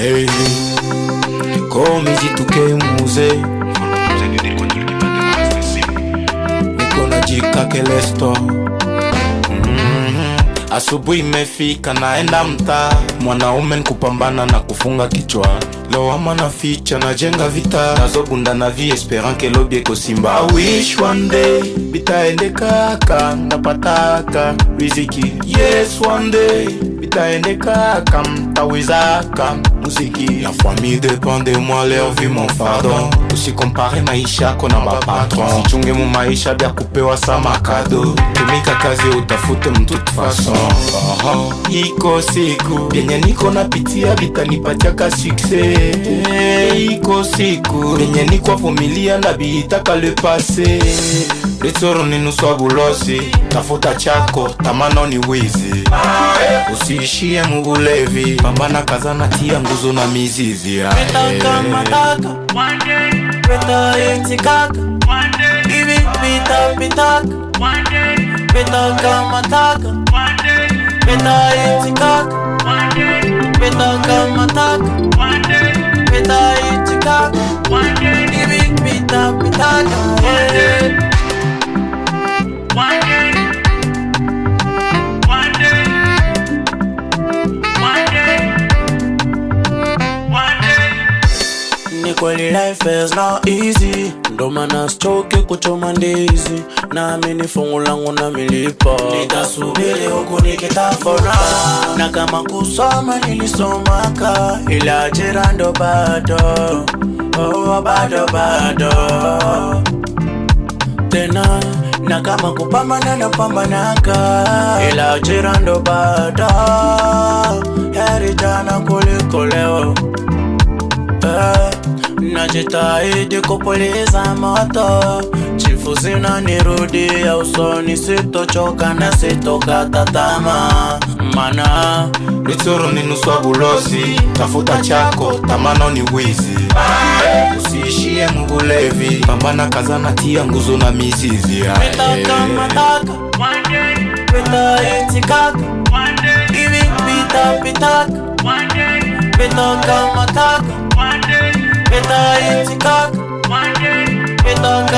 Hey, come jituke muze niko najika kelesto. Asubuhi imefika naenda mtaa, mwanaume kupambana na kufunga kichwa. Lawama na ficha na jenga vita, nazobunda na vie esperant que lobie kosimba. I wish one day bitaende kaka, ndapataka riziki. Yes one day bitaende kaka, mtawezaka muziki. La famille dépend de moi, leur vie mon fardeau. Usicompare maisha kona ba patron, sichunge mu maisha bya kupewa sama kado. Tumika kazi utafute mtutu fason. Iko siku yenye niko napitia bitanipatia ka succès. Iko siku yenye niko familia na bitaka le passé. Letoro ninuswa bulosi, tafuta chako, tamano ni wizi. Usiishie mubulevi, pambana kazana tia nguzo na mizizi. Petaka mataka, one day. Peta itikaka, one day. Ibi pita pitaka, one day. Petaka mataka, one day. Peta itikaka, one day. Petaka mataka, one day. Peta itikaka, one day. Ibi pita pitaka, one day. Kweli life is not easy, ndo maana sichoki kuchoma ndizi. Naamini fungu langu na milipa, nitasubiri huku nikitafuna. Na kama kusoma nilisomaka, ila ajira ndo bado, oh bado tena. Na kama kupambana na pambanaka, ila ajira ndo bado. Heri jana kuliko leo. Najitahidi kupuliza moto, chifu zinanirudia usoni, sitochoka na sitokata tamaa. Mana litoro ninuswa bulosi, tafuta chako, tamano ni wizi. Usiishie mubulevi, pambana kazana tia nguzo na mizizi. Petaka mataka, one day. Peta itikaka, one day. Ibi pita pitaka, one day. Petaka mataka, one day. Peta itikaka, one day. Petaka